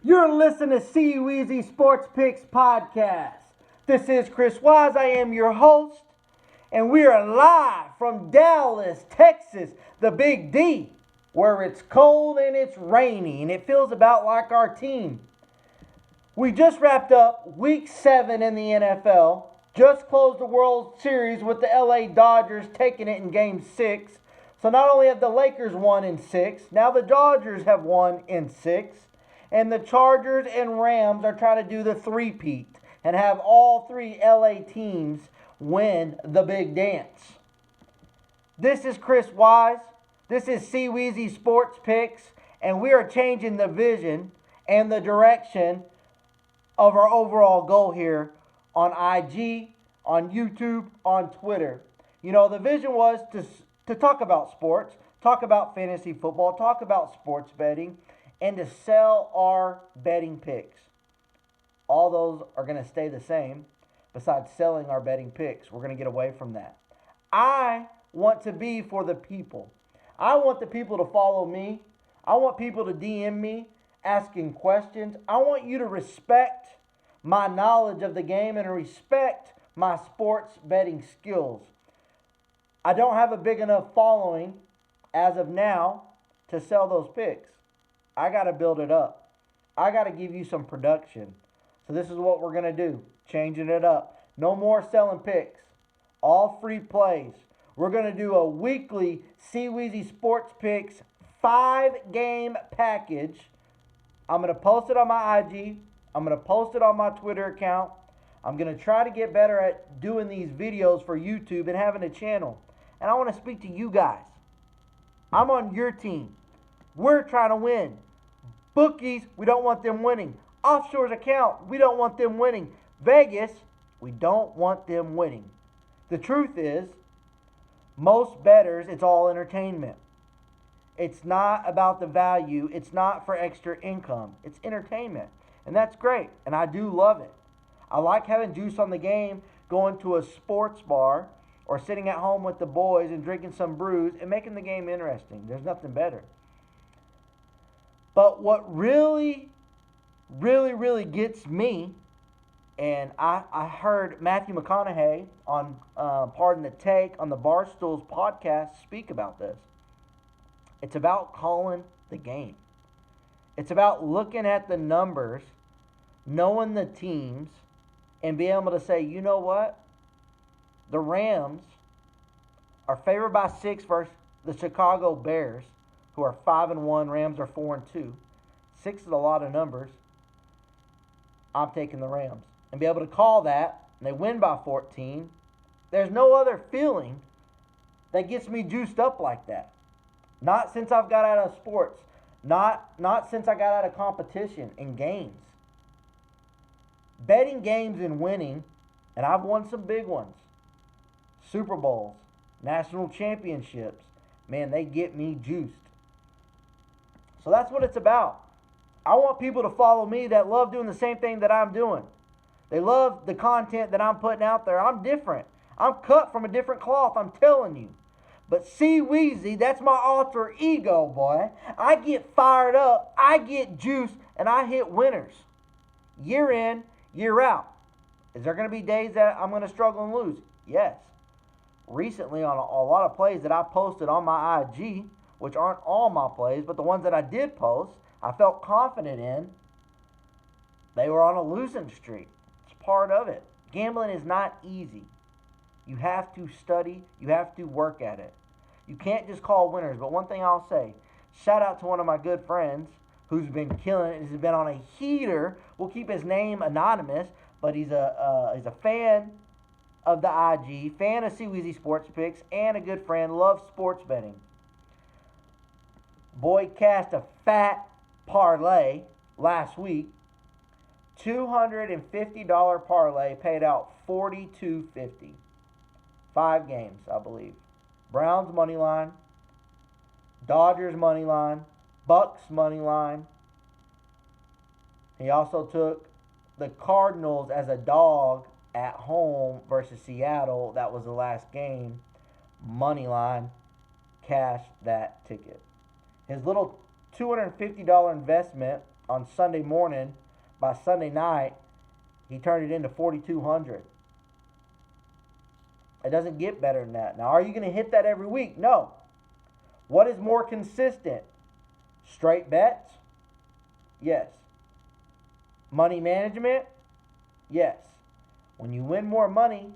You're listening to See You Easy Sports Picks Podcast. This is Chris Wise. I am your host, and we are live from Dallas, Texas, the Big D, where it's cold and it's rainy, and it feels about like our team. We just wrapped up Week 7 in the NFL, just closed the World Series with the LA Dodgers taking it in Game 6. So not only have the Lakers won in 6, now the Dodgers have won in 6. And the Chargers and Rams are trying to do the three-peat and have all three LA teams win the big dance. This is Chris Wise. This is See Weezy Sports Picks. And we are changing the vision and the direction of our overall goal here on IG, on YouTube, on Twitter. You know, the vision was to talk about sports, talk about fantasy football, talk about sports betting, and to sell our betting picks. All those are going to stay the same. Besides selling our betting picks, we're going to get away from that. I want to be for the people. I want the people to follow me. I want people to DM me asking questions. I want you to respect my knowledge of the game and respect my sports betting skills. I don't have a big enough following as of now to sell those picks. I got to build it up. I got to give you some production. So this is what we're going to do. Changing it up. No more selling picks. All free plays. We're going to do a weekly See Weezy Sports Picks 5-game package. I'm going to post it on my IG. I'm going to post it on my Twitter account. I'm going to try to get better at doing these videos for YouTube and having a channel. And I want to speak to you guys. I'm on your team. We're trying to win. Bookies, we don't want them winning. Offshore's account, we don't want them winning. Vegas, we don't want them winning. The truth is, most bettors, it's all entertainment. It's not about the value. It's not for extra income. It's entertainment. And that's great. And I do love it. I like having juice on the game, going to a sports bar, or sitting at home with the boys and drinking some brews and making the game interesting. There's nothing better. But what really gets me, and I heard Matthew McConaughey on Pardon the Take on the Barstools podcast speak about this. It's about calling the game. It's about looking at the numbers, knowing the teams, and being able to say, you know what? The Rams are favored by 6 versus the Chicago Bears, who are 5-1. Rams are 4-2. 6 is a lot of numbers. I'm taking the Rams. And be able to call that, and they win by 14. There's no other feeling that gets me juiced up like that. Not since I've got out of sports. Not since I got out of competition and games. Betting games and winning, and I've won some big ones. Super Bowls, national championships. Man, they get me juiced. So that's what it's about. I want people to follow me that love doing the same thing that I'm doing. They love the content that I'm putting out there. I'm different. I'm cut from a different cloth, I'm telling you. But See Weezy, that's my alter ego, boy. I get fired up, I get juiced, and I hit winners. Year in, year out. Is there going to be days that I'm going to struggle and lose? Yes. Recently, on a lot of plays that I posted on my IG, which aren't all my plays, but the ones that I did post, I felt confident in, they were on a losing streak. It's part of it. Gambling is not easy. You have to study. You have to work at it. You can't just call winners. But one thing I'll say, shout out to one of my good friends who's been killing it. He's been on a heater. We'll keep his name anonymous, but he's a fan of the IG, fan of See Weezy Sports Picks, and a good friend, loves sports betting. Boy cast a fat parlay last week. $250 parlay paid out $42.50. 5 games, I believe. Browns money line, Dodgers money line, Bucks money line. He also took the Cardinals as a dog at home versus Seattle. That was the last game. Money line, cashed that ticket. His little $250 investment on Sunday morning. By Sunday night, he turned it into 4,200. It doesn't get better than that. Now, are you going to hit that every week? No. What is more consistent? Straight bets? Yes. Money management? Yes. When you win more money,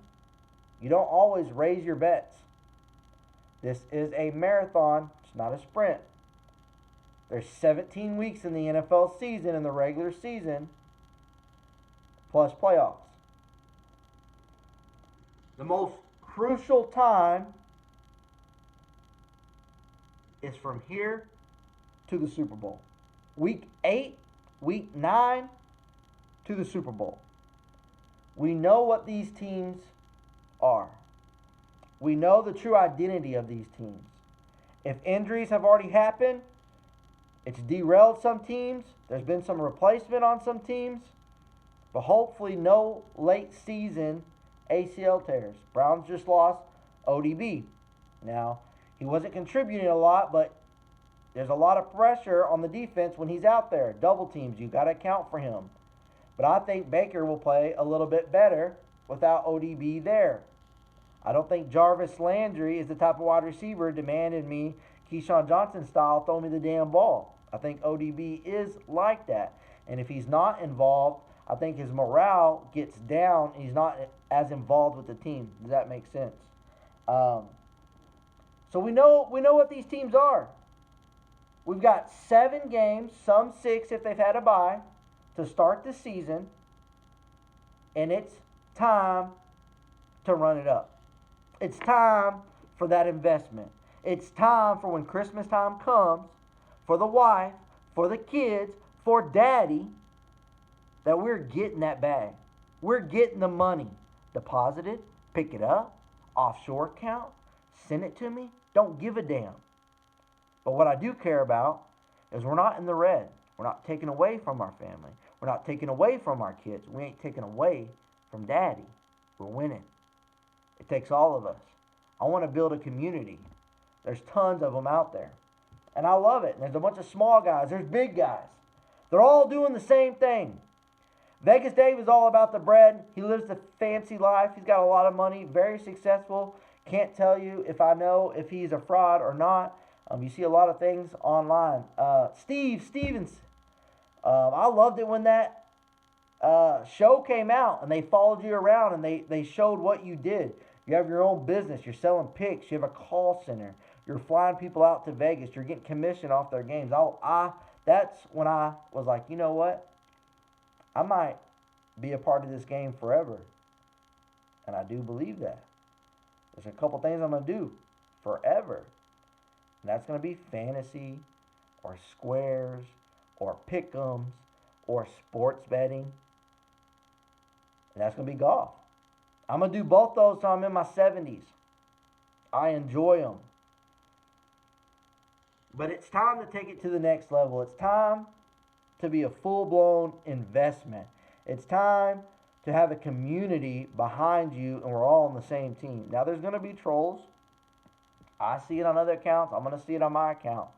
you don't always raise your bets. This is a marathon, it's not a sprint. There's 17 weeks in the NFL season, in the regular season, plus playoffs. The most crucial time is from here to the Super Bowl. Week 8, week 9 to the Super Bowl. We know what these teams are. We know the true identity of these teams. If injuries have already happened, it's derailed some teams. There's been some replacement on some teams. But hopefully no late season ACL tears. Browns just lost ODB. Now, he wasn't contributing a lot, but there's a lot of pressure on the defense when he's out there. Double teams, you got to account for him. But I think Baker will play a little bit better without ODB there. I don't think Jarvis Landry is the type of wide receiver demanding me, Keyshawn Johnson style, throw me the damn ball. I think ODB is like that. And if he's not involved, I think his morale gets down and he's not as involved with the team. Does that make sense? So we know what these teams are. We've got 7 games, some 6 if they've had a bye, to start the season. And it's time to run it up. It's time for that investment. It's time for when Christmas time comes, for the wife, for the kids, for daddy, that we're getting that bag. We're getting the money. Deposit it, pick it up, offshore account, send it to me. Don't give a damn. But what I do care about is we're not in the red. We're not taking away from our family. We're not taking away from our kids. We ain't taking away from daddy. We're winning. It takes all of us. I want to build a community. There's tons of them out there. And I love it. And there's a bunch of small guys. There's big guys. They're all doing the same thing. Vegas Dave is all about the bread. He lives the fancy life. He's got a lot of money. Very successful. Can't tell you if I know if he's a fraud or not. You see a lot of things online. Steve Stevens. I loved it when that show came out and they followed you around and they showed what you did. You have your own business. You're selling picks. You have a call center. You're flying people out to Vegas. You're getting commission off their games. That's when I was like, you know what? I might be a part of this game forever. And I do believe that. There's a couple things I'm going to do forever. And that's going to be fantasy or squares or pick'ems or sports betting. And that's going to be golf. I'm going to do both those till I'm in my 70s. I enjoy them. But it's time to take it to the next level. It's time to be a full-blown investment. It's time to have a community behind you and we're all on the same team. Now, there's going to be trolls. I see it on other accounts. I'm going to see it on my account.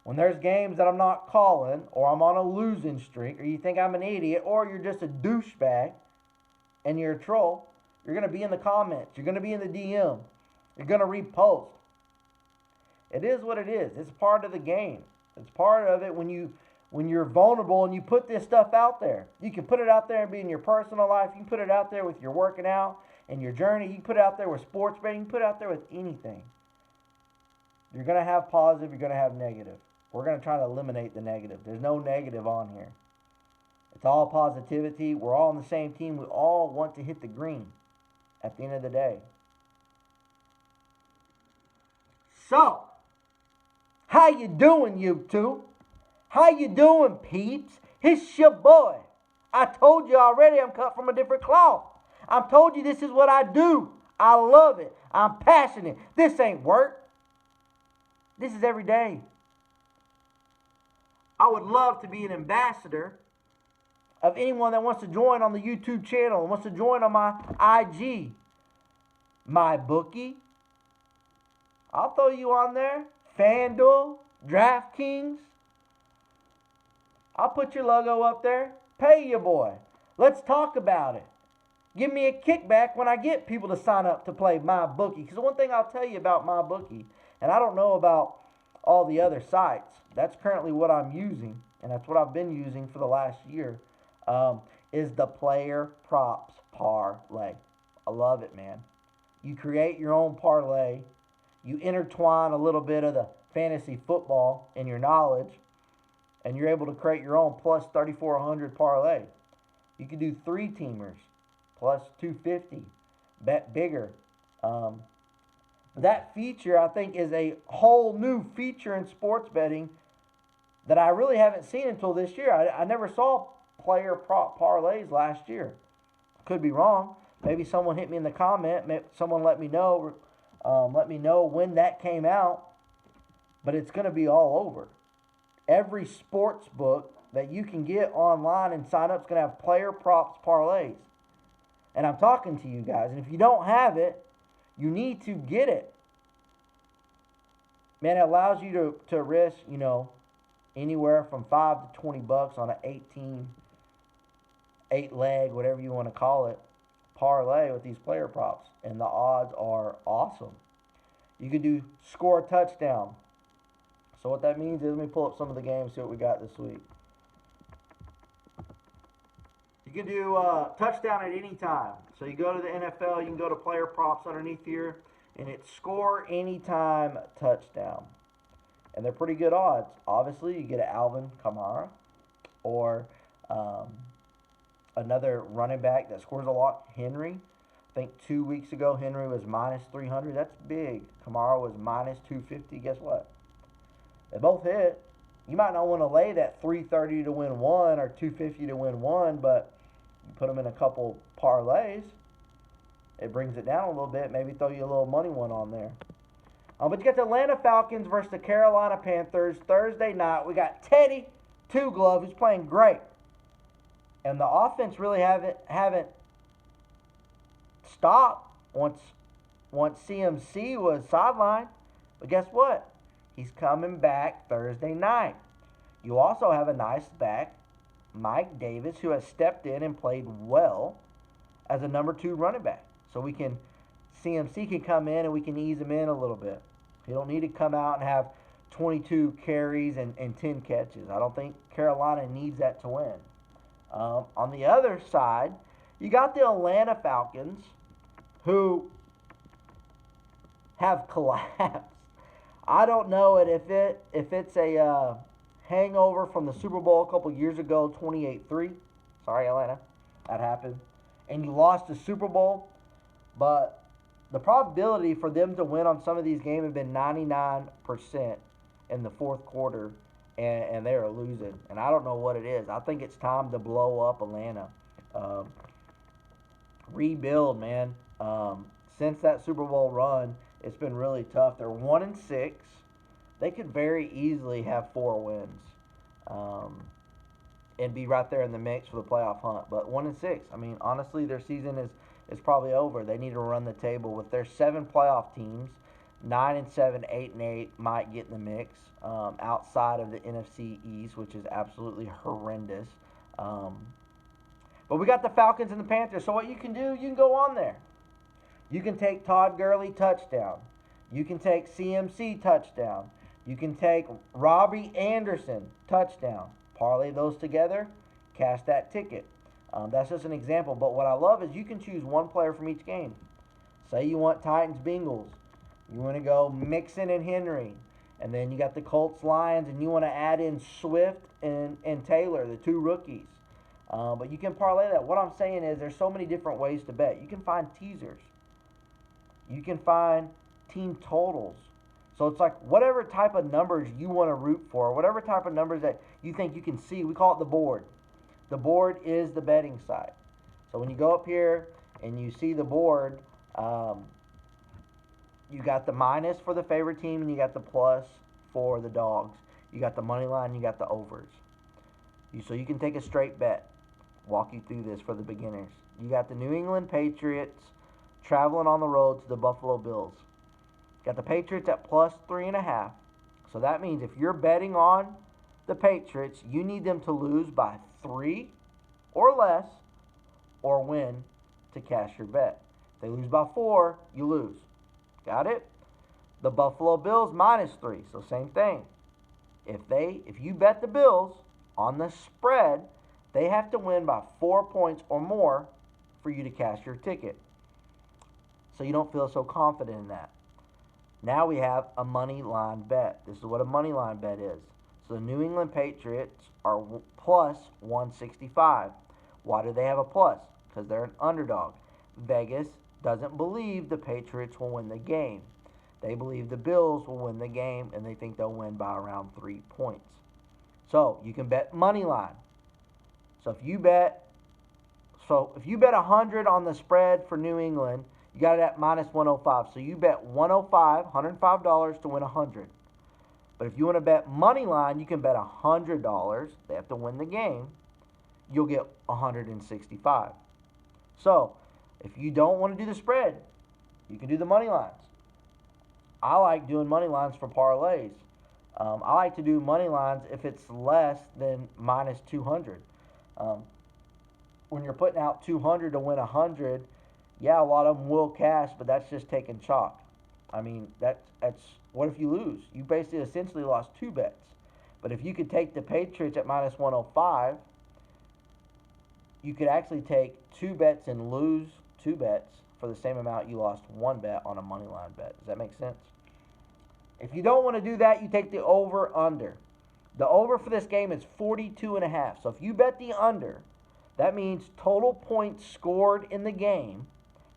When there's games that I'm not calling or I'm on a losing streak or you think I'm an idiot or you're just a douchebag and you're a troll, you're going to be in the comments. You're going to be in the DM. You're going to repost. It is what it is. It's part of the game. It's part of it when you're vulnerable and you put this stuff out there. You can put it out there and be in your personal life. You can put it out there with your working out and your journey. You can put it out there with sports betting. You can put it out there with anything. You're going to have positive. You're going to have negative. We're going to try to eliminate the negative. There's no negative on here. It's all positivity. We're all on the same team. We all want to hit the green at the end of the day. So, how you doing, YouTube? How you doing, peeps? It's your boy. I told you already I'm cut from a different cloth. I've told you this is what I do. I love it. I'm passionate. This ain't work. This is every day. I would love to be an ambassador of anyone that wants to join on the YouTube channel and wants to join on my IG. My bookie. I'll throw you on there. FanDuel, DraftKings. I'll put your logo up there. Pay you, boy. Let's talk about it. Give me a kickback when I get people to sign up to play my bookie. Because the one thing I'll tell you about my bookie, and I don't know about all the other sites, that's currently what I'm using, and that's what I've been using for the last year, is the player props parlay. I love it, man. You create your own parlay. You intertwine a little bit of the fantasy football in your knowledge, and you're able to create your own plus 3,400 parlay. You can do three teamers plus 250. Bet bigger. That feature, I think, is a whole new feature in sports betting that I really haven't seen until this year. I never saw player prop parlays last year. Could be wrong. Maybe someone hit me in the comment. Someone let me know. Let me know when that came out. But it's going to be all over. Every sports book that you can get online and sign up is going to have player props parlays. And I'm talking to you guys. And if you don't have it, you need to get it. Man, it allows you to risk, anywhere from $5 to $20 on an 8-leg, whatever you want to call it, parlay with these player props. And the odds are awesome. You could do score a touchdown. So what that means is, let me pull up some of the games, see what we got this week. You can do touchdown at any time. So you go to the NFL, you can go to player props underneath here, and it's score anytime touchdown. And they're pretty good odds. Obviously, you get an Alvin Kamara or another running back that scores a lot, Henry. I think 2 weeks ago, Henry was minus 300. That's big. Kamara was minus 250. Guess what? They both hit. You might not want to lay that 330 to win one or 250 to win one, but you put them in a couple parlays, it brings it down a little bit. Maybe throw you a little money one on there. But you got the Atlanta Falcons versus the Carolina Panthers Thursday night. We got Teddy Two Glove, who's playing great, and the offense really haven't stopped once CMC was sidelined. But guess what? He's coming back Thursday night. You also have a nice back, Mike Davis, who has stepped in and played well as a number 2 running back. So CMC can come in and we can ease him in a little bit. He don't need to come out and have 22 carries and 10 catches. I don't think Carolina needs that to win. On the other side, you got the Atlanta Falcons, who have collapsed. I don't know if it's a hangover from the Super Bowl a couple years ago, 28-3. Sorry, Atlanta, that happened, and you lost the Super Bowl. But the probability for them to win on some of these games have been 99% in the fourth quarter, and they are losing. And I don't know what it is. I think it's time to blow up Atlanta. Rebuild, man. Since that Super Bowl run, it's been really tough. They're 1-6. They could very easily have 4 wins, and be right there in the mix for the playoff hunt. But 1-6. I mean, honestly, their season is probably over. They need to run the table with their 7 playoff teams. 9-7, 8-8 might get in the mix. Outside of the NFC East, which is absolutely horrendous. But we got the Falcons and the Panthers. So what you can do, you can go on there. You can take Todd Gurley touchdown. You can take CMC touchdown. You can take Robbie Anderson touchdown. Parlay those together, cash that ticket. That's just an example. But what I love is you can choose one player from each game. Say you want Titans Bengals. You want to go Mixon and Henry. And then you got the Colts Lions, and you want to add in Swift and Taylor, the 2 rookies. But you can parlay that. What I'm saying is there's so many different ways to bet. You can find teasers. You can find team totals. So it's like whatever type of numbers you want to root for, whatever type of numbers that you think you can see, we call it the board. The board is the betting site. So when you go up here and you see the board, you got the minus for the favorite team and you got the plus for the dogs. You got the money line, you got the overs. So you can take a straight bet. Walk you through this for the beginners. You got the New England Patriots traveling on the road to the Buffalo Bills. Got the Patriots at plus 3.5. So that means if you're betting on the Patriots, you need them to lose by 3 or less or win to cash your bet. If they lose by 4, you lose. Got it? The Buffalo Bills -3, so same thing. If you bet the Bills on the spread, they have to win by 4 points or more for you to cash your ticket. So you don't feel so confident in that. Now we have a money line bet. This is what a money line bet is. So the New England Patriots are plus 165. Why do they have a plus? Because they're an underdog. Vegas doesn't believe the Patriots will win the game. They believe the Bills will win the game, and they think they'll win by around 3 points. So you can bet money line. So if you bet 100 on the spread for New England, you got it at -105. So you bet $105 to win 100. But if you want to bet money line, you can bet $100. They have to win the game. You'll get 165. So if you don't want to do the spread, you can do the money lines. I like doing money lines for parlays. I like to do money lines if it's less than -200. When you're putting out 200 to win 100, yeah, a lot of them will cash, but that's just taking chalk. I mean, that's what if you lose? You basically essentially lost 2 bets. But if you could take the Patriots at -105, you could actually take 2 bets and lose 2 bets for the same amount you lost 1 bet on a money line bet. Does that make sense? If you don't want to do that, you take the over-under. The over for this game is 42.5. So if you bet the under, that means total points scored in the game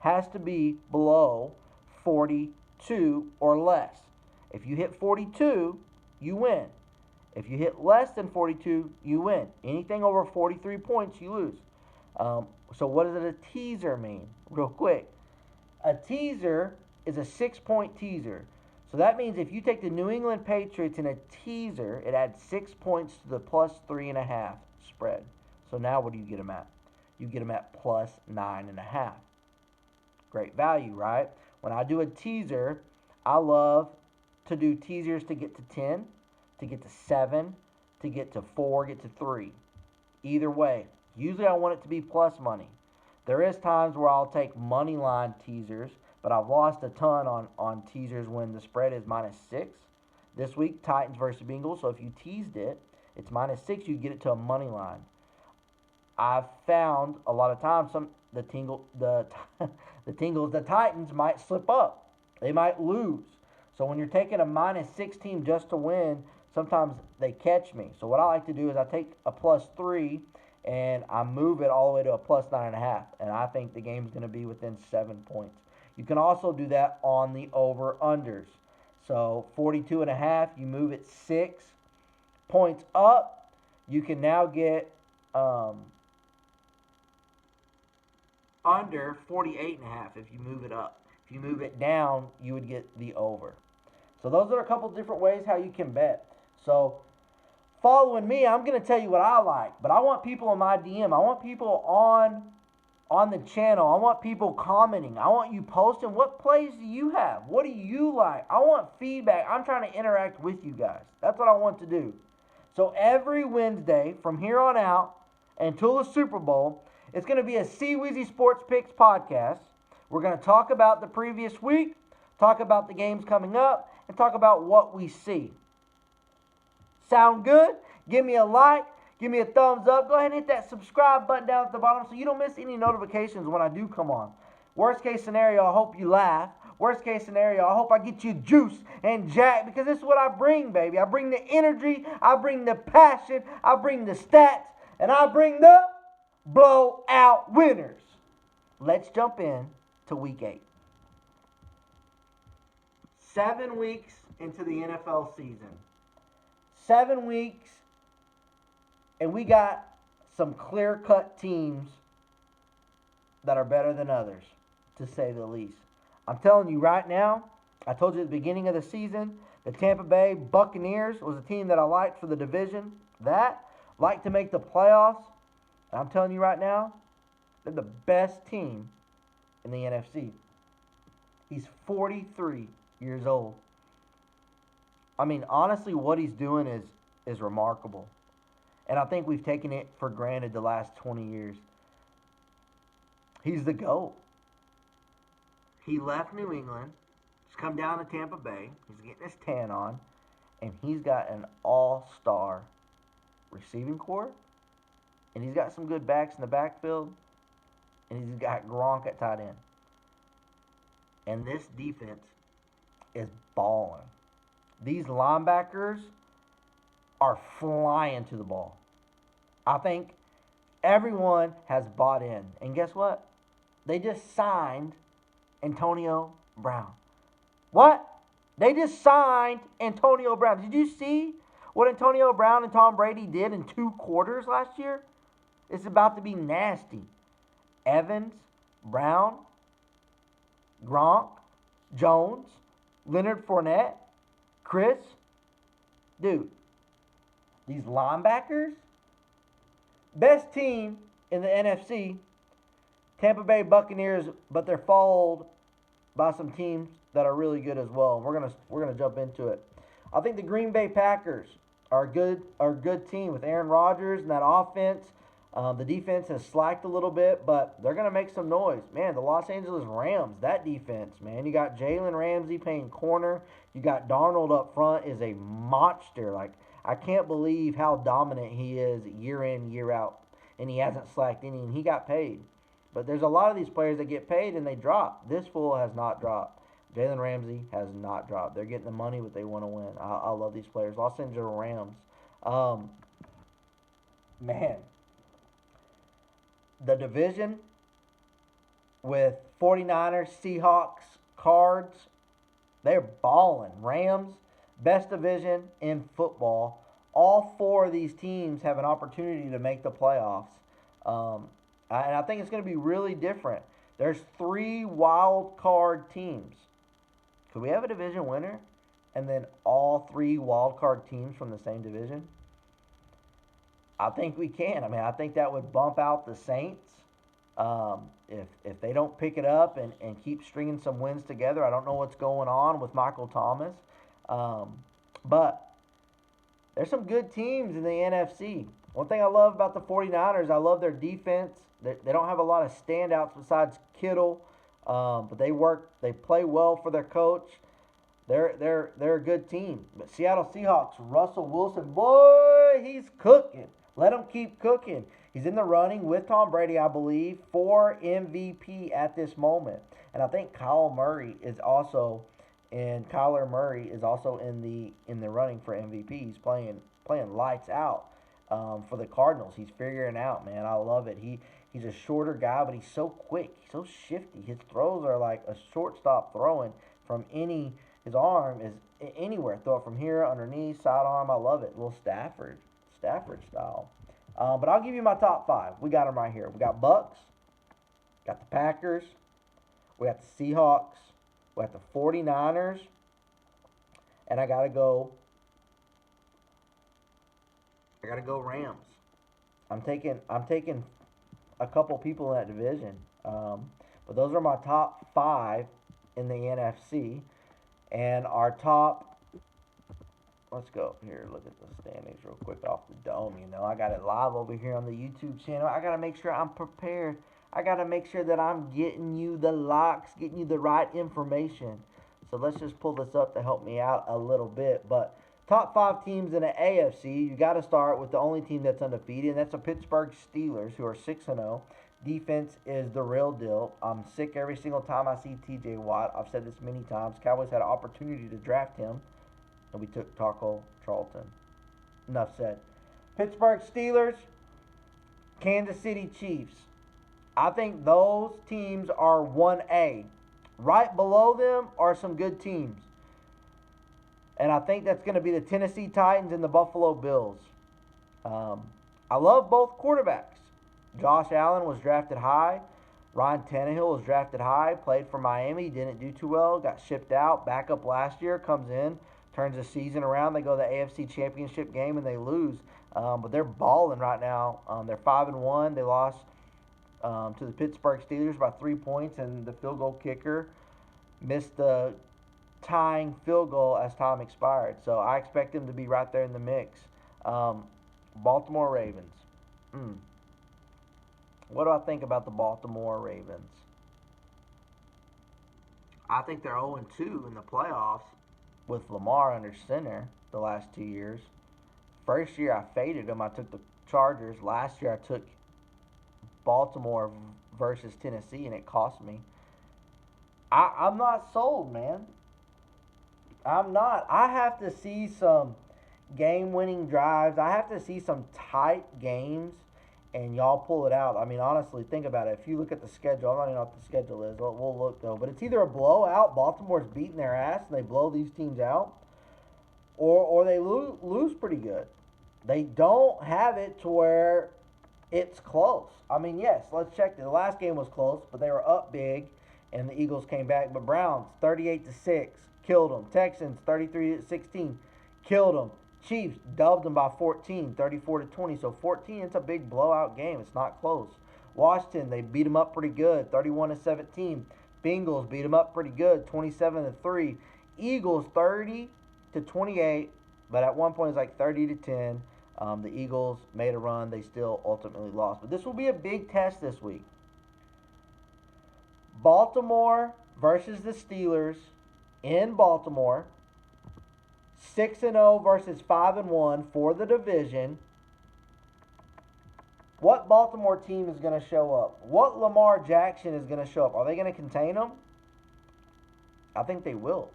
has to be below 42 or less. If you hit 42, you win. If you hit less than 42, you win. Anything over 43 points, you lose. So what does a teaser mean? Real quick. A teaser is a 6-point teaser. So that means if you take the New England Patriots in a teaser, it adds 6 points to the +3.5 spread. So now what do you get them at? You get them at +9.5. Great value, right? When I do a teaser, I love to do teasers to get to 10, to get to 7, to get to 4, get to 3. Either way. Usually I want it to be plus money. There is times where I'll take money line teasers, but I've lost a ton on teasers when the spread is -6. This week, Titans versus Bengals. So if you teased it, it's -6, you get it to a money line. I've found a lot of times the Titans might slip up. They might lose. So when you're taking a -6 team just to win, sometimes they catch me. So what I like to do is I take a +3 and I move it all the way to a +9.5. And I think the game's going to be within 7 points. You can also do that on the over-unders. So 42.5, you move it 6 points up. You can now get under 48.5 if you move it up. If you move it down, you would get the over. So those are a couple different ways how you can bet. So following me, I'm going to tell you what I like. But I want people in my DM. I want people on the channel. I want people commenting. I want you posting. What plays do you have? What do you like? I want feedback. I'm trying to interact with you guys. That's what I want to do. So every Wednesday from here on out until the Super Bowl, it's going to be a C-Weezy Sports Picks podcast. We're going to talk about the previous week, talk about the games coming up, and talk about what we see. Sound good? Give me a like. Give me a thumbs up. Go ahead and hit that subscribe button down at the bottom so you don't miss any notifications when I do come on. Worst case scenario, I hope you laugh. Worst case scenario, I hope I get you juice and jack because this is what I bring, baby. I bring the energy. I bring the passion. I bring the stats. And I bring the blowout winners. Let's jump in to week 8. 7 weeks into the NFL season. 7 weeks, and we got some clear-cut teams that are better than others, to say the least. I'm telling you right now, I told you at the beginning of the season, the Tampa Bay Buccaneers was a team that I liked for the division. Liked to make the playoffs. And I'm telling you right now, they're the best team in the NFC. He's 43 years old. I mean, honestly, what he's doing is is remarkable. And I think we've taken it for granted the last 20 years. He's the GOAT. He left New England. He's come down to Tampa Bay. He's getting his tan on. And he's got an all-star receiving corps. And he's got some good backs in the backfield. And he's got Gronk at tight end. And this defense is balling. These linebackers are flying to the ball. I think everyone has bought in. And guess what? They just signed Antonio Brown. What? They just signed Antonio Brown. Did you see what Antonio Brown and Tom Brady did in 2 quarters last year? It's about to be nasty. Evans, Brown, Gronk, Jones, Leonard Fournette, Chris. Dude, these linebackers, best team in the NFC, Tampa Bay Buccaneers, but they're followed by some teams that are really good as well. We're gonna jump into it. I think the Green Bay Packers are a good team with Aaron Rodgers and that offense. The defense has slacked a little bit, but they're gonna make some noise. Man, the Los Angeles Rams, that defense, man. You got Jalen Ramsey playing corner. You got Darnold up front is a monster. Like, I can't believe how dominant he is year in, year out. And he hasn't slacked any, and he got paid. But there's a lot of these players that get paid and they drop. This fool has not dropped. Jalen Ramsey has not dropped. They're getting the money what they want to win. I love these players. Los Angeles Rams. Man. The division with 49ers, Seahawks, Cards, they're balling. Rams, best division in football. All 4 of these teams have an opportunity to make the playoffs. And I think it's going to be really different. There's 3 wild card teams. Could we have a division winner and then all 3 wild card teams from the same division? I think we can. I mean, I think that would bump out the Saints. If they don't pick it up and keep stringing some wins together, I don't know what's going on with Michael Thomas. But there's some good teams in the NFC. One thing I love about the 49ers, I love their defense. They don't have a lot of standouts besides Kittle, but they play well for their coach. They're a good team. But Seattle Seahawks, Russell Wilson, boy, he's cooking. Let him keep cooking. He's in the running with Tom Brady, I believe, for MVP at this moment. And I think Kyler Murray is also in the running for MVP. He's playing lights out for the Cardinals. He's figuring out, man. I love it. He's a shorter guy, but he's so quick. He's so shifty. His throws are like a shortstop throwing from any. His arm is anywhere. Throw it from here, underneath, sidearm. I love it. Little Stafford style. But I'll give you my top 5. We got them right here. We got Bucks, got the Packers, we got the Seahawks, we got the 49ers, and I gotta go Rams. I'm taking a couple people in that division. But those are my top 5 in the NFC. And our top, let's go here, look at the standings real quick off the dome. I got it live over here on the YouTube channel. I got to make sure I'm prepared. I got to make sure that I'm getting you the locks, getting you the right information. So let's just pull this up to help me out a little bit. But top 5 teams in the AFC, you got to start with the only team that's undefeated, and that's the Pittsburgh Steelers, who are 6-0. Defense is the real deal. I'm sick every single time I see TJ Watt. I've said this many times. Cowboys had an opportunity to draft him, and we took Taco Charlton. Enough said. Pittsburgh Steelers, Kansas City Chiefs. I think those teams are 1A. Right below them are some good teams. And I think that's going to be the Tennessee Titans and the Buffalo Bills. I love both quarterbacks. Josh Allen was drafted high. Ryan Tannehill was drafted high. Played for Miami. Didn't do too well. Got shipped out. Back up last year. Comes in. Turns the season around. They go to the AFC Championship game and they lose. But they're balling right now. They're 5-1. They lost to the Pittsburgh Steelers by 3 points. And the field goal kicker missed the tying field goal as time expired. So I expect them to be right there in the mix. Um, Baltimore Ravens. Mm. What do I think about the Baltimore Ravens? I think they're 0-2 in the playoffs with Lamar under center the last 2 years. First year I faded them. I took the Chargers. Last year I took Baltimore versus Tennessee, and it cost me. I'm not sold, man. I'm not. I have to see some game-winning drives. I have to see some tight games, and y'all pull it out. I mean, honestly, think about it. If you look at the schedule, I'm not even know what the schedule is. We'll look though. But it's either a blowout, Baltimore's beating their ass, and they blow these teams out, or they lose pretty good. They don't have it to where it's close. I mean, yes, let's check it. The last game was close, but they were up big, and the Eagles came back. But Browns 38-6 killed them. Texans 33-16 killed them. Chiefs dubbed them by 14, 34-20. So 14, it's a big blowout game. It's not close. Washington, they beat them up pretty good, 31-17. Bengals beat them up pretty good, 27-3. Eagles 30-28, but at one point it's like 30-10. The Eagles made a run. They still ultimately lost. But this will be a big test this week. Baltimore versus the Steelers in Baltimore. 6-0 versus 5-1 for the division. What Baltimore team is going to show up? What Lamar Jackson is going to show up? Are they going to contain them? I think they will.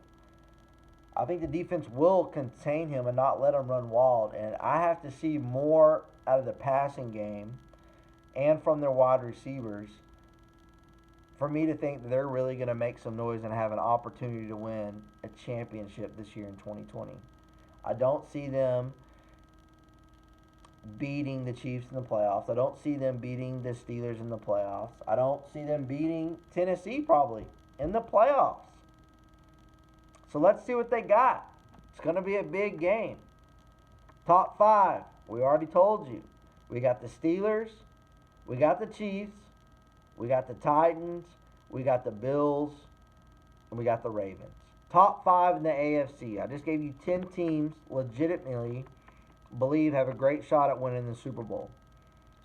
I think the defense will contain him and not let him run wild. And I have to see more out of the passing game and from their wide receivers for me to think that they're really going to make some noise and have an opportunity to win a championship this year in 2020. I don't see them beating the Chiefs in the playoffs. I don't see them beating the Steelers in the playoffs. I don't see them beating Tennessee probably in the playoffs. So let's see what they got. It's going to be a big game. Top 5, we already told you. We got the Steelers, we got the Chiefs, we got the Titans, we got the Bills, and we got the Ravens. Top 5 in the AFC. I just gave you 10 teams legitimately believe have a great shot at winning the Super Bowl.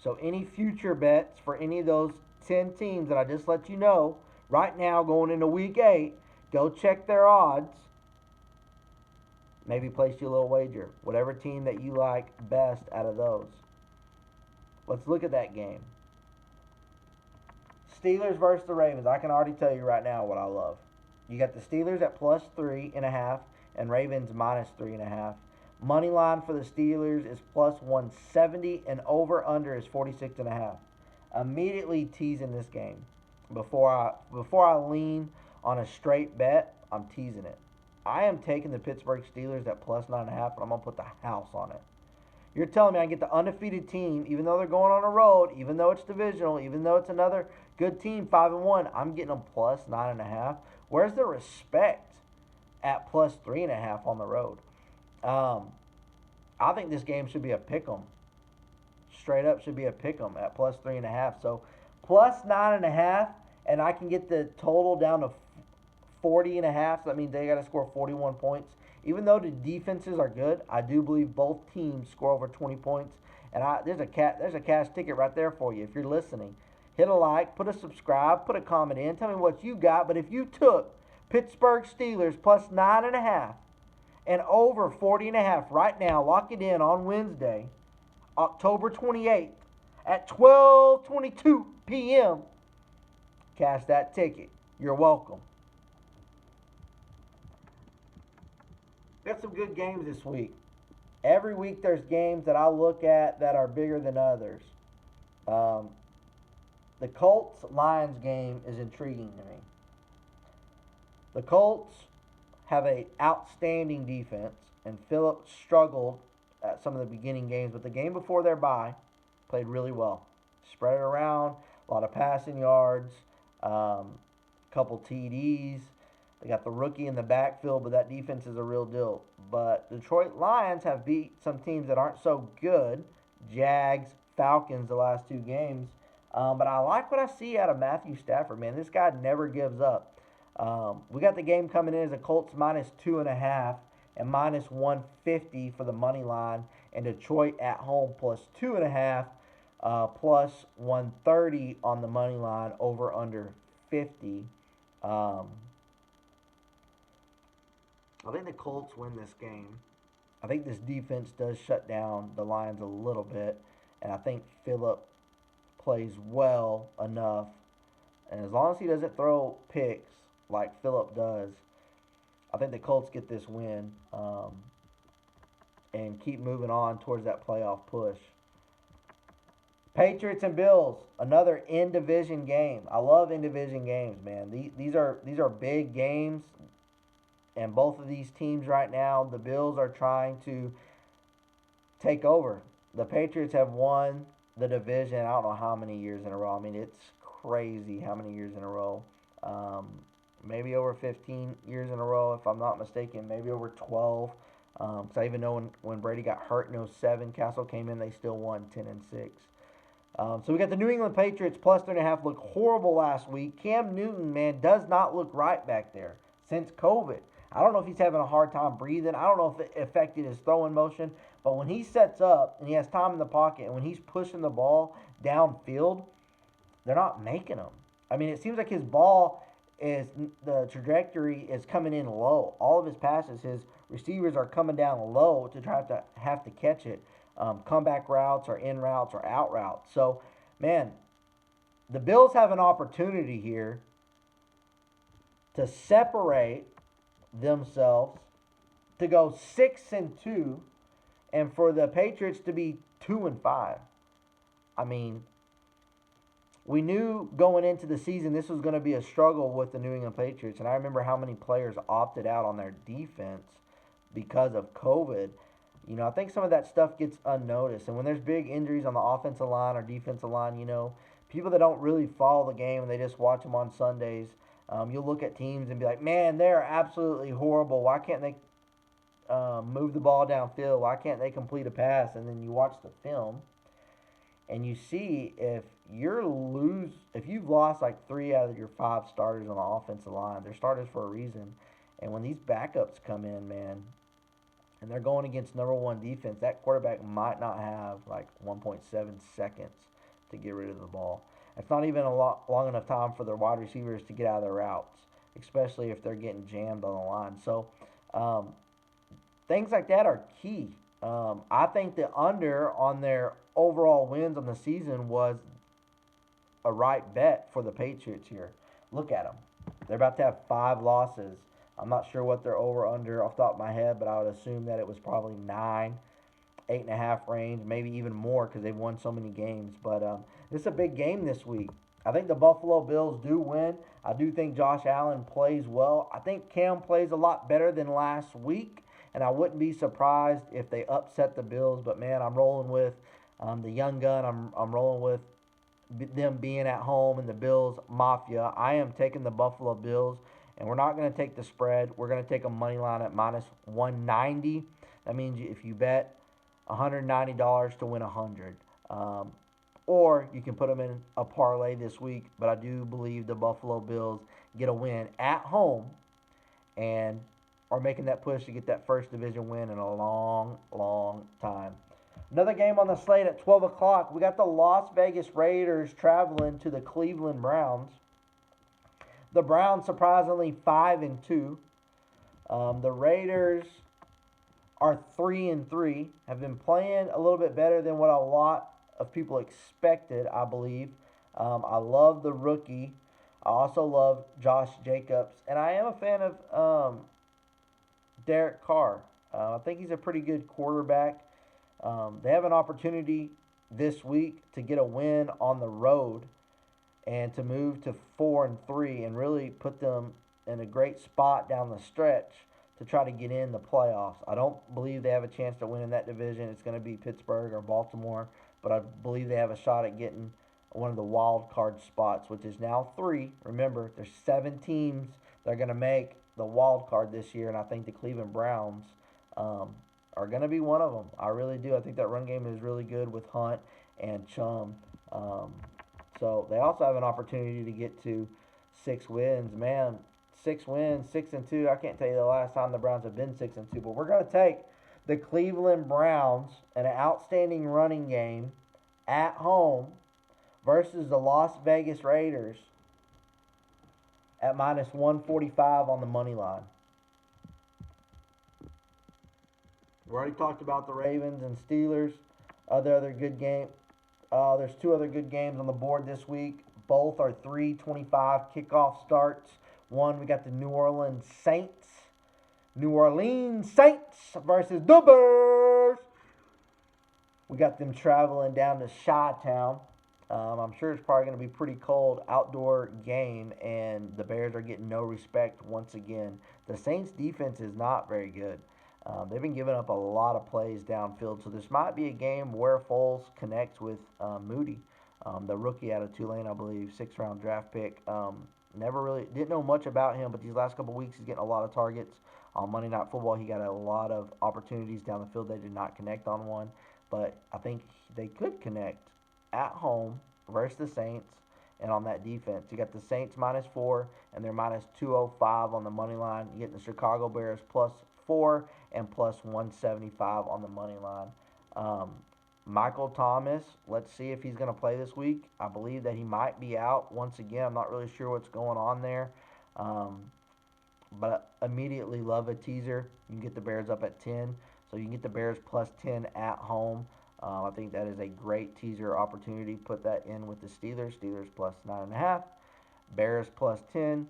So any future bets for any of those 10 teams that I just let you know right now going into week 8, go check their odds. Maybe place you a little wager. Whatever team that you like best out of those. Let's look at that game. Steelers versus the Ravens. I can already tell you right now what I love. You got the Steelers at plus 3.5 and Ravens minus 3.5. Money line for the Steelers is plus 170 and over under is 46.5. Immediately teasing this game. Before I lean on a straight bet, I'm teasing it. I am taking the Pittsburgh Steelers at plus 9.5, and I'm going to put the house on it. You're telling me I get the undefeated team, even though they're going on a road, even though it's divisional, even though it's another good team, 5-1, I'm getting them plus 9.5. Where's the respect at plus 3.5 on the road? I think this game should be a pick 'em. Straight up should be a pick 'em at plus 3.5. So plus 9.5, and I can get the total down to 40.5. So that means they got to score 41 points. Even though the defenses are good, I do believe both teams score over 20 points. And there's a cash ticket right there for you if you're listening. Hit a like, put a subscribe, put a comment in. Tell me what you got. But if you took Pittsburgh Steelers plus 9.5 and over 40.5 right now, lock it in on Wednesday, October 28th at 12:22 p.m. Cash that ticket. You're welcome. Got some good games this week. Every week there's games that I look at that are bigger than others. The Colts-Lions game is intriguing to me. The Colts have an outstanding defense, and Phillips struggled at some of the beginning games, but the game before their bye played really well. Spread it around, a lot of passing yards, couple TDs. They got the rookie in the backfield, but that defense is a real deal. But Detroit Lions have beat some teams that aren't so good. Jags, Falcons the last 2 games. But I like what I see out of Matthew Stafford, man. This guy never gives up. We got the game coming in as a Colts minus 2.5 and minus 150 for the money line. and Detroit at home plus 2.5, plus 130 on the money line, over under 50. Um, I think the Colts win this game. I think this defense does shut down the Lions a little bit, and I think Phillip plays well enough. And as long as he doesn't throw picks like Phillip does, I think the Colts get this win, and keep moving on towards that playoff push. Patriots and Bills, another in division game. I love in division games, man. These are big games, and both of these teams right now, the Bills are trying to take over. The Patriots have won the division, I don't know how many years in a row. I mean, it's crazy how many years in a row. Maybe over 15 years in a row, if I'm not mistaken. Maybe over 12. Because I even know when Brady got hurt in 07, Castle came in, they still won 10-6. So we got the New England Patriots plus 3.5. Looked horrible last week. Cam Newton, man, does not look right back there since COVID. I don't know if he's having a hard time breathing. I don't know if it affected his throwing motion. But when he sets up and he has time in the pocket, and when he's pushing the ball downfield, they're not making him. I mean, it seems like his ball is, the trajectory is coming in low. All of his passes, his receivers are coming down low to try to have to catch it. Comeback routes or in routes or out routes. So, man, the Bills have an opportunity here to separate themselves, to go 6-2, and for the Patriots to be 2-5. I mean, we knew going into the season this was going to be a struggle with the New England Patriots, and I remember how many players opted out on their defense because of COVID. You know, I think some of that stuff gets unnoticed, and when there's big injuries on the offensive line or defensive line, you know, people that don't really follow the game and they just watch them on Sundays, you'll look at teams and be like, man, they're absolutely horrible. Why can't they move the ball downfield? Why can't they complete a pass? And then you watch the film, and you see if you've lost like 3 out of your 5 starters on the offensive line. They're starters for a reason. And when these backups come in, man, and they're going against number one defense, that quarterback might not have like 1.7 seconds to get rid of the ball. It's not even long enough time for their wide receivers to get out of their routes, especially if they're getting jammed on the line. So things like that are key. I think the under on their overall wins on the season was a right bet for the Patriots here. Look at them. They're about to have 5 losses. I'm not sure what their over-under off the top of my head, but I would assume that it was probably 9, 8.5 range, maybe even more because they've won so many games. But this is a big game this week. I think the Buffalo Bills do win. I do think Josh Allen plays well. I think Cam plays a lot better than last week, and I wouldn't be surprised if they upset the Bills. But, man, I'm rolling with the young gun. I'm rolling with them being at home and the Bills Mafia. I am taking the Buffalo Bills. And we're not going to take the spread. We're going to take a money line at minus 190. That means if you bet $190 to win 100. Or you can put them in a parlay this week. But I do believe the Buffalo Bills get a win at home and are making that push to get that first division win in a long, long time. Another game on the slate at 12 o'clock. We got the Las Vegas Raiders traveling to the Cleveland Browns. The Browns surprisingly 5-2. The Raiders are 3-3. Have been playing a little bit better than what a lot of people expected, I believe. I love the rookie. I also love Josh Jacobs, and I am a fan of Derek Carr. I think he's a pretty good quarterback. They have an opportunity this week to get a win on the road and to move to 4-3 and really put them in a great spot down the stretch to try to get in the playoffs. I don't believe they have a chance to win in that division. It's going to be Pittsburgh or Baltimore, but I believe they have a shot at getting one of the wild card spots, which is now 3. Remember, there's 7 teams that are going to make the wild card this year, and I think the Cleveland Browns are going to be one of them. I really do. I think that run game is really good with Hunt and Chum. So they also have an opportunity to get to 6 wins. Man, 6 wins, 6-2. I can't tell you the last time the Browns have been 6-2, but we're going to take the Cleveland Browns in an outstanding running game at home versus the Las Vegas Raiders at minus 145 on the money line. We already talked about the Ravens and Steelers. Other good game. There's two other good games on the board this week. Both are 3:25 kickoff starts. One, we got the New Orleans Saints versus the Bears. We got them traveling down to Chi-Town. I'm sure it's probably going to be pretty cold outdoor game, and the Bears are getting no respect once again. The Saints defense is not very good. They've been giving up a lot of plays downfield, so this might be a game where Foles connects with Moody, the rookie out of Tulane, I believe, 6th-round draft pick. Never really didn't know much about him, but these last couple weeks he's getting a lot of targets. On Monday Night Football, he got a lot of opportunities down the field. They did not connect on one, but I think they could connect at home versus the Saints and on that defense. You got the Saints -4, and they're -205 on the money line. You get the Chicago Bears +4 and +175 on the money line. Michael Thomas, let's see if he's going to play this week. I believe that he might be out once again. I'm not really sure what's going on there. But immediately love a teaser. You can get the Bears up at 10. So you can get the Bears +10 at home. I think that is a great teaser opportunity. Put that in with the Steelers. Steelers +9.5. Bears +10.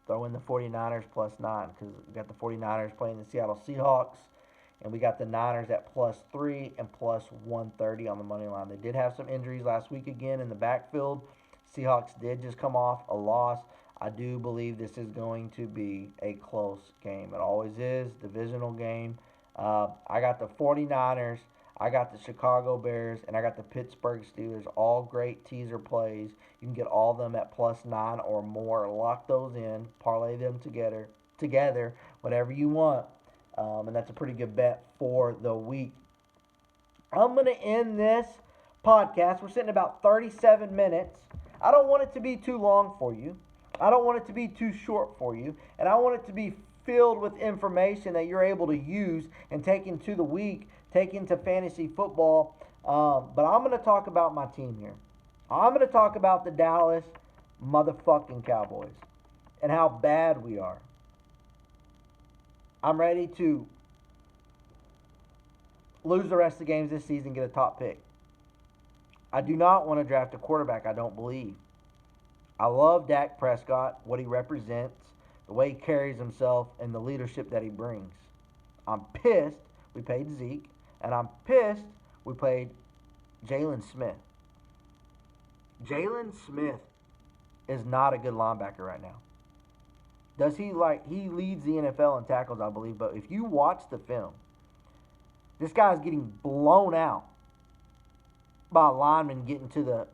Throw in the 49ers +9 because we got the 49ers playing the Seattle Seahawks. And we got the Niners at +3 and +130 on the money line. They did have some injuries last week again in the backfield. Seahawks did just come off a loss. I do believe this is going to be a close game. It always is. Divisional game. I got the 49ers. I got the Chicago Bears. And I got the Pittsburgh Steelers. All great teaser plays. You can get all of them at +9 or more. Lock those in. Parlay them together. Whatever you want. And that's a pretty good bet for the week. I'm going to end this podcast. We're sitting about 37 minutes. I don't want it to be too long for you. I don't want it to be too short for you. And I want it to be filled with information that you're able to use and take into the week, take into fantasy football. But I'm going to talk about my team here. I'm going to talk about the Dallas motherfucking Cowboys and how bad we are. I'm ready to lose the rest of the games this season, get a top pick. I do not want to draft a quarterback I don't believe. I love Dak Prescott, what he represents, the way he carries himself, and the leadership that he brings. I'm pissed we paid Zeke, and I'm pissed we played Jalen Smith. Jalen Smith is not a good linebacker right now. He leads the NFL in tackles, I believe, but if you watch the film, this guy's getting blown out by a lineman getting to the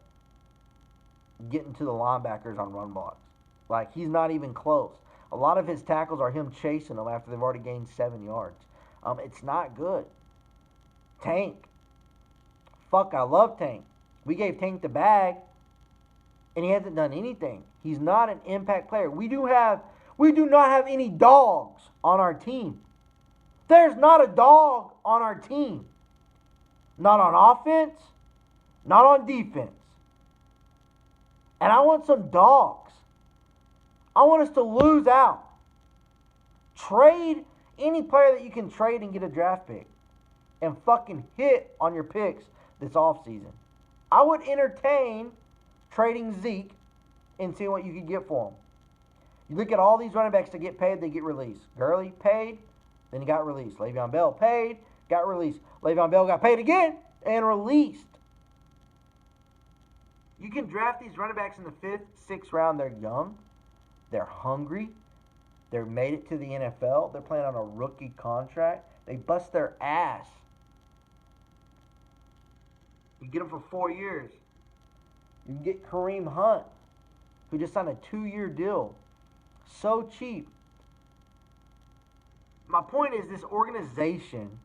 linebackers on run blocks. Like, he's not even close. A lot of his tackles are him chasing them after they've already gained 7 yards. It's not good. Tank. Fuck, I love Tank. We gave Tank the bag, and he hasn't done anything. He's not an impact player. We do not have any dogs on our team. There's not a dog on our team. Not on offense, not on defense. And I want some dogs. I want us to lose out. Trade any player that you can trade and get a draft pick. And fucking hit on your picks this offseason. I would entertain trading Zeke and seeing what you could get for him. You look at all these running backs that get paid, they get released. Gurley paid, then he got released. Le'Veon Bell paid, got released. Le'Veon Bell got paid again and released. You can draft these running backs in the 5th, 6th round. They're young. They're hungry. They're made it to the NFL. They're playing on a rookie contract. They bust their ass. You get them for 4 years. You can get Kareem Hunt, who just signed a 2-year deal. So cheap. My point is, this organization,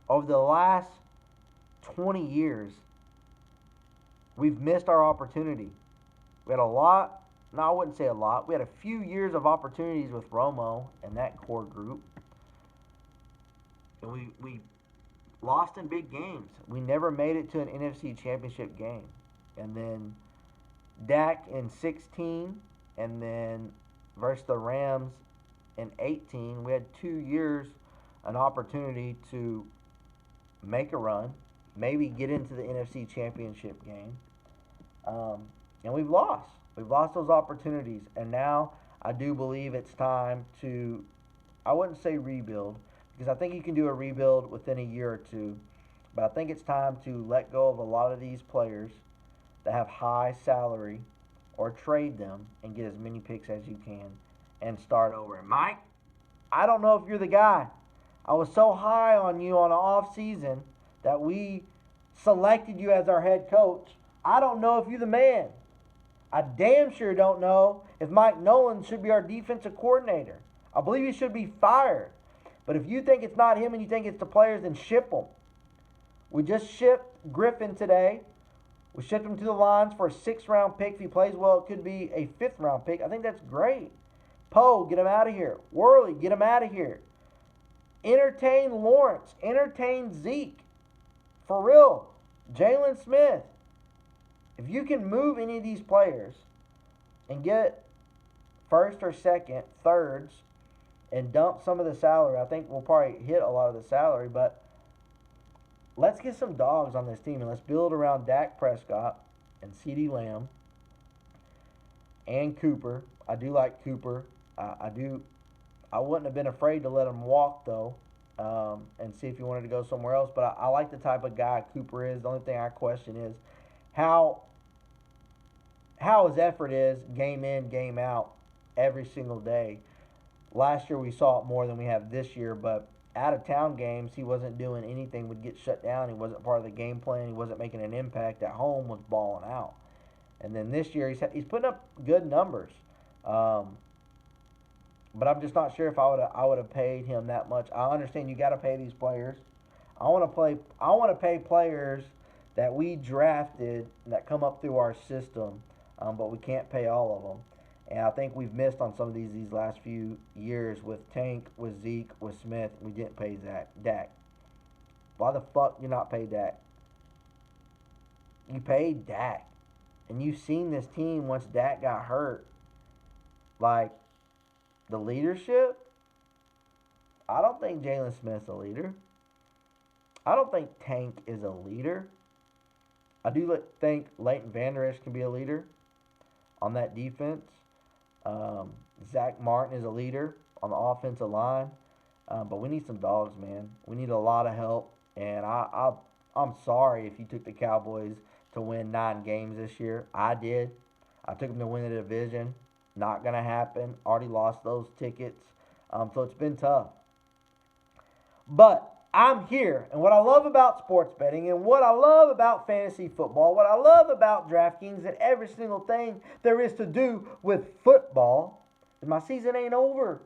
over the last 20 years, we've missed our opportunity. We had a lot, no, I wouldn't say a lot. We had a few years of opportunities with Romo and that core group. And we lost in big games. We never made it to an NFC championship game. And then Dak in 16, and then versus the Rams in 18. We had 2 years an opportunity to make a run, maybe get into the NFC championship game. And we've lost. We've lost those opportunities. And now I do believe it's time to, I wouldn't say rebuild, because I think you can do a rebuild within a year or two. But I think it's time to let go of a lot of these players that have high salary, or trade them and get as many picks as you can and start over. And Mike, I don't know if you're the guy. I was so high on you on the off season that we selected you as our head coach. I don't know if you're the man. I damn sure don't know if Mike Nolan should be our defensive coordinator. I believe he should be fired. But if you think it's not him and you think it's the players, then ship them. We just shipped Griffin today. We shipped him to the Lions for a 6th-round pick. If he plays well, it could be a 5th-round pick. I think that's great. Poe, get him out of here. Worley, get him out of here. Entertain Lawrence. Entertain Zeke. For real. Jalen Smith. If you can move any of these players and get first or second, thirds, and dump some of the salary, I think we'll probably hit a lot of the salary, but let's get some dogs on this team, and let's build around Dak Prescott and CeeDee Lamb and Cooper. I do like Cooper. I wouldn't have been afraid to let him walk, though, and see if he wanted to go somewhere else. But I like the type of guy Cooper is. The only thing I question is how his effort is game in, game out, every single day. Last year we saw it more than we have this year, but out-of-town games, he wasn't doing anything, would get shut down. He wasn't part of the game plan. He wasn't making an impact. At home, was balling out. And then this year, he's putting up good numbers. But I'm just not sure if I would have paid him that much. I understand you got to pay these players. I want to pay players that we drafted that come up through our system, but we can't pay all of them. And I think we've missed on some of these last few years with Tank, with Zeke, with Smith. We didn't pay Dak. Why the fuck you not pay Dak? You paid Dak. And you've seen this team once Dak got hurt. Like, the leadership, I don't think Jalen Smith's a leader. I don't think Tank is a leader. I do think Leighton Vander Esch can be a leader on that defense. Zach Martin is a leader on the offensive line. But we need some dogs, man. We need a lot of help. And I'm sorry if you took the Cowboys to win 9 games this year. I did. I took them to win the division. Not going to happen. Already lost those tickets. So it's been tough. But I'm here. And what I love about sports betting and what I love about fantasy football, what I love about DraftKings and every single thing there is to do with football is my season ain't over.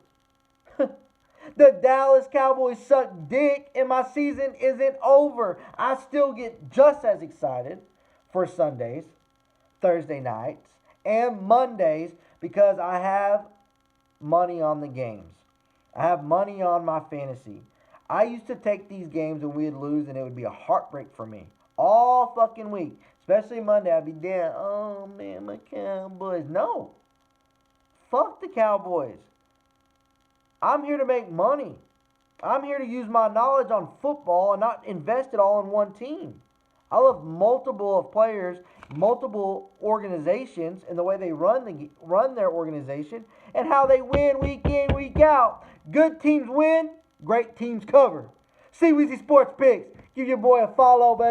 The Dallas Cowboys suck dick and my season isn't over. I still get just as excited for Sundays, Thursday nights, and Mondays because I have money on the games. I have money on my fantasy. I used to take these games and we'd lose and it would be a heartbreak for me. All fucking week. Especially Monday, I'd be down. Oh man, my Cowboys. No. Fuck the Cowboys. I'm here to make money. I'm here to use my knowledge on football and not invest it all in one team. I love multiple of players, multiple organizations, and the way they run their organization and how they win week in, week out. Good teams win, great teams cover. See Weezy Sports Picks. Give your boy a follow, baby.